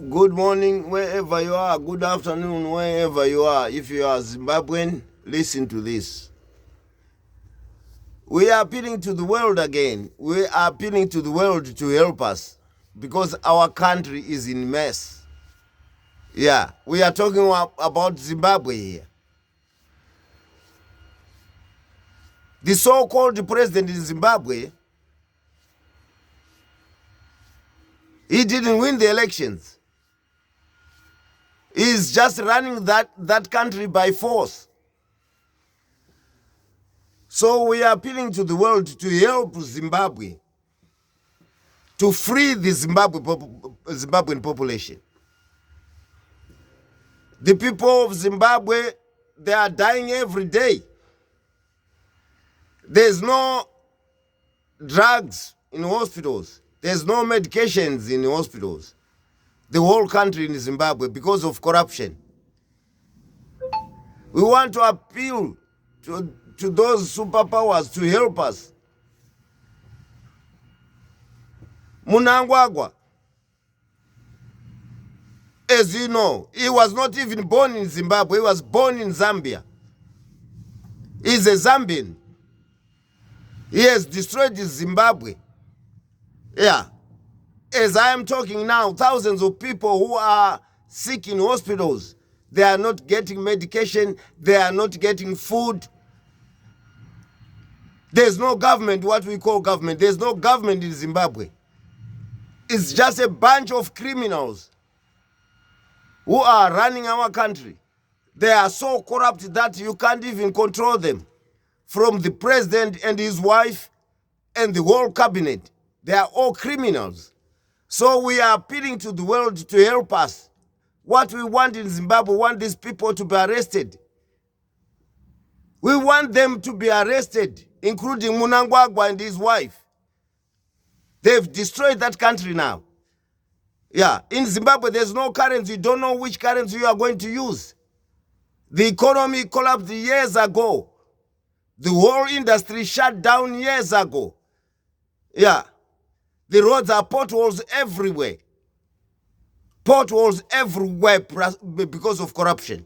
Good morning, wherever you are. Good afternoon, wherever you are. If you are Zimbabwean, listen to this. We are appealing to the world again. We are appealing to the world to help us because our country is in mess. Yeah, we are talking about Zimbabwe here. The so-called president in Zimbabwe, he didn't win the elections. He's just running that country by force. So we are appealing to the world to help Zimbabwe, to free the Zimbabwean population. The people of Zimbabwe, they are dying every day. There's no drugs in hospitals. There's no medications in hospitals. The whole country in Zimbabwe because of corruption. We want to appeal to those superpowers to help us. Mnangagwa, as you know, he was not even born in Zimbabwe. He was born in Zambia. He's a Zambian. He has destroyed Zimbabwe. Yeah. As I am talking now, thousands of people who are sick in hospitals, they are not getting medication, they are not getting food. There's no government, what we call government. There's no government in Zimbabwe. It's just a bunch of criminals who are running our country. They are so corrupt that you can't even control them. From the president and his wife and the whole cabinet, they are all criminals. So we are appealing to the world to help us. What we want in Zimbabwe, we want these people to be arrested. We want them to be arrested, including Mnangagwa and his wife. They've destroyed that country now. Yeah, in Zimbabwe, there's no currency. You don't know which currency you are going to use. The economy collapsed years ago. The whole industry shut down years ago. Yeah. The roads are potholes everywhere. Potholes everywhere because of corruption.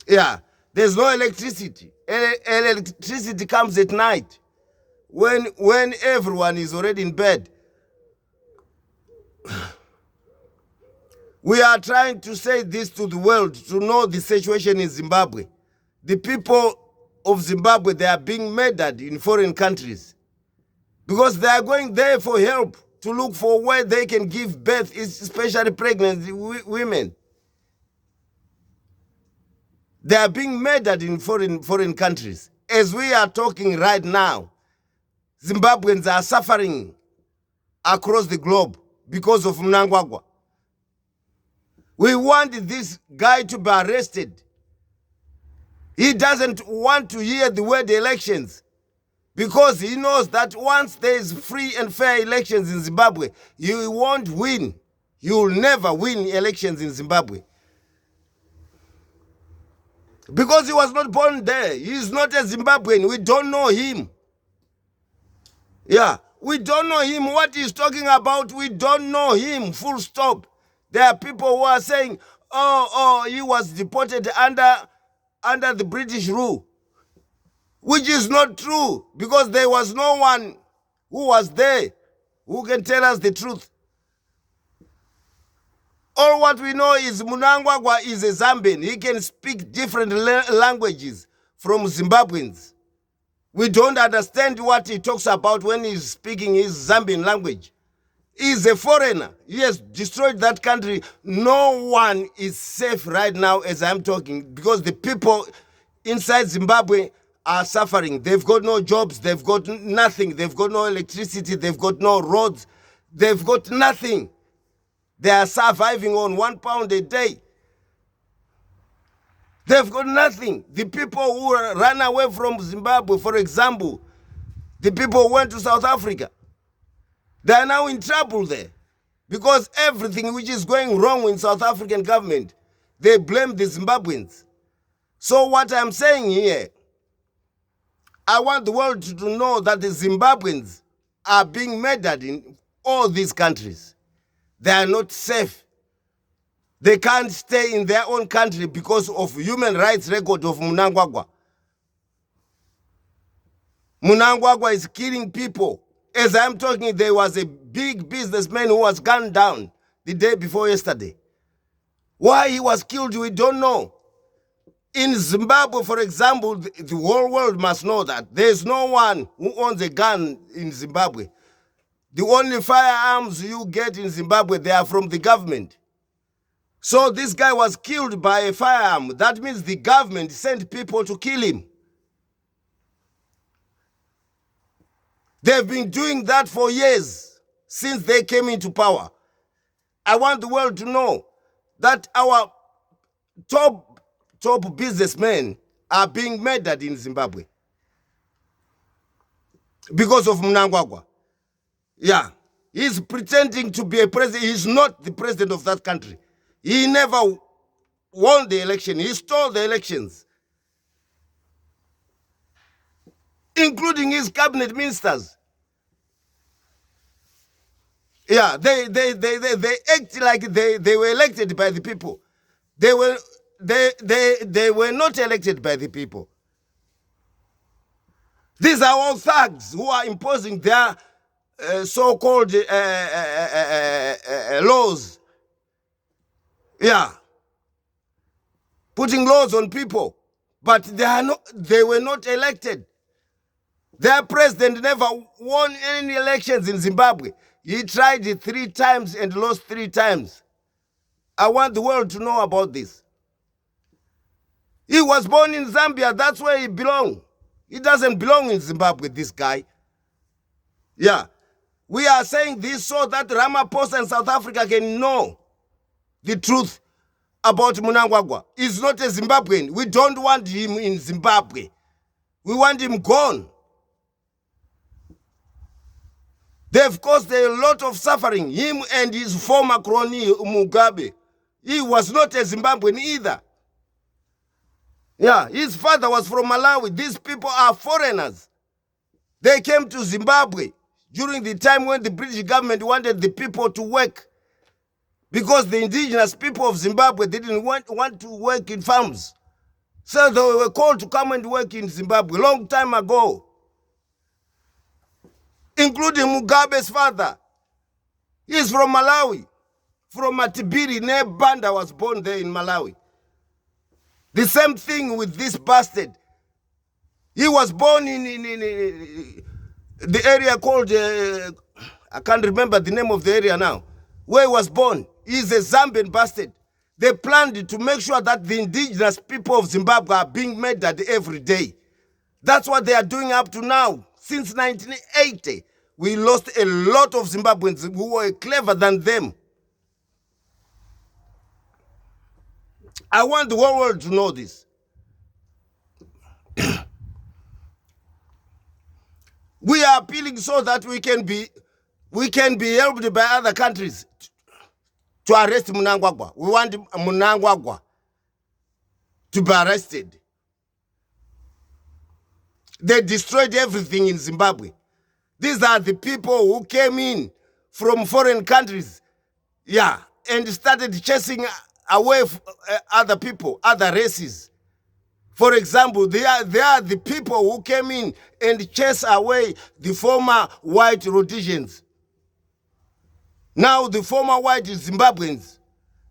Yeah. There's no electricity. Electricity comes at night when everyone is already in bed. We are trying to say this to the world to know the situation in Zimbabwe. The people of Zimbabwe, they are being murdered in foreign countries because they are going there for help, to look for where they can give birth, especially pregnant women. They are being murdered in foreign countries. As we are talking right now, Zimbabweans are suffering across the globe because of Mnangagwa. We want this guy to be arrested. He doesn't want to hear the word elections because he knows that once there is free and fair elections in Zimbabwe, you won't win. You will never win elections in Zimbabwe. Because he was not born there. He is not a Zimbabwean. We don't know him. Yeah, we don't know him. What he's talking about, we don't know him. Full stop. There are people who are saying, oh, he was deported under the British rule. Which is not true, because there was no one who was there who can tell us the truth. All what we know is Mnangagwa is a Zambian. He can speak different languages from Zimbabweans. We don't understand what he talks about when he's speaking his Zambian language. He's a foreigner. He has destroyed that country. No one is safe right now as I'm talking because the people inside Zimbabwe are suffering. They've got no jobs. They've got nothing. They've got no electricity. They've got no roads. They've got nothing. They are surviving on £1 a day. They've got nothing. The people who ran away from Zimbabwe, for example, the people who went to South Africa, they are now in trouble there because everything which is going wrong in South African government, they blame the Zimbabweans. So what I'm saying here, I want the world to know that the Zimbabweans are being murdered in all these countries. They are not safe. They can't stay in their own country because of human rights record of Mnangagwa. Mnangagwa is killing people. As I'm talking, there was a big businessman who was gunned down the day before yesterday. Why he was killed, we don't know. In Zimbabwe, for example, the whole world must know that there's no one who owns a gun in Zimbabwe. The only firearms you get in Zimbabwe, they are from the government. So this guy was killed by a firearm. That means the government sent people to kill him. They've been doing that for years, since they came into power. I want the world to know that our top businessmen are being murdered in Zimbabwe because of Mnangagwa. Yeah, he's pretending to be a president. He's not the president of that country. He never won the election. He stole the elections, including his cabinet ministers. Yeah, they act like they were elected by the people. They were not elected by the people. These are all thugs who are imposing their so-called laws. Yeah, putting laws on people, but they were not elected. Their president never won any elections in Zimbabwe. He tried it 3 times and lost 3 times. I want the world to know about this. He was born in Zambia. That's where he belongs. He doesn't belong in Zimbabwe, this guy. Yeah. We are saying this so that Ramaphosa and South Africa can know the truth about Mnangagwa. He's not a Zimbabwean. We don't want him in Zimbabwe. We want him gone. They've caused a lot of suffering, him and his former crony, Mugabe. He was not a Zimbabwean either. Yeah, his father was from Malawi. These people are foreigners. They came to Zimbabwe during the time when the British government wanted the people to work, because the indigenous people of Zimbabwe didn't want to work in farms. So they were called to come and work in Zimbabwe a long time ago, including Mugabe's father. He's from Malawi, from Matibiri. Nebanda was born there in Malawi. The same thing with this bastard. He was born in the area called, I can't remember the name of the area now, where he was born. He's a Zambian bastard. They planned to make sure that the indigenous people of Zimbabwe are being murdered every day. That's what they are doing up to now. Since 1980, we lost a lot of Zimbabweans who were clever than them. I want the whole world to know this. We are appealing so that we can be helped by other countries to arrest Mnangagwa. We want Mnangagwa to be arrested. They destroyed everything in Zimbabwe. These are the people who came in from foreign countries, yeah, and started chasing away other people, other races. For example, they are the people who came in and chased away the former white Rhodesians. Now the former white Zimbabweans,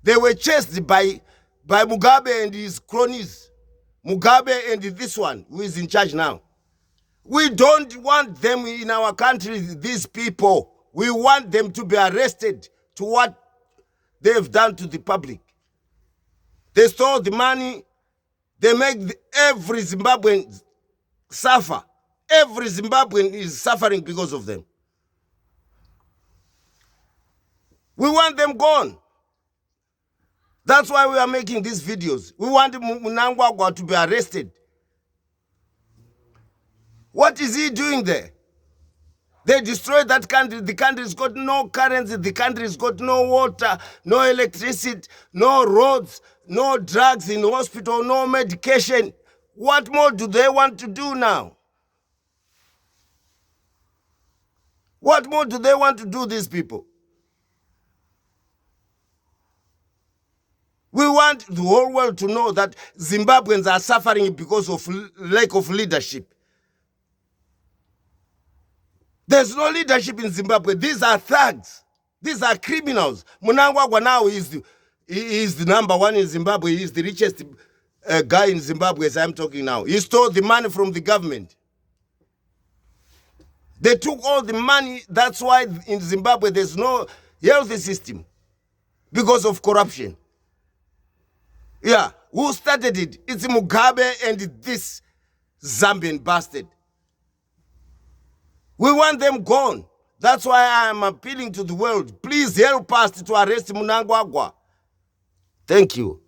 they were chased by Mugabe and his cronies. Mugabe and this one who is in charge now. We don't want them in our country, these people. We want them to be arrested to what they've done to the public. They stole the money. They make every Zimbabwean suffer. Every Zimbabwean is suffering because of them. We want them gone. That's why we are making these videos. We want Mnangagwa to be arrested. What is he doing there? They destroyed that country. The country's got no currency. The country's got no water, no electricity, no roads, no drugs in the hospital, no medication. What more do they want to do now? What more do they want to do, these people? We want the whole world to know that Zimbabweans are suffering because of lack of leadership. There's no leadership in Zimbabwe. These are thugs. These are criminals. Mnangagwa now is the number one in Zimbabwe. He's the richest guy in Zimbabwe as I'm talking now. He stole the money from the government. They took all the money. That's why in Zimbabwe there's no healthy system. Because of corruption. Yeah. Who started it? It's Mugabe and this Zambian bastard. We want them gone. That's why I am appealing to the world. Please help us to arrest Mnangagwa. Thank you.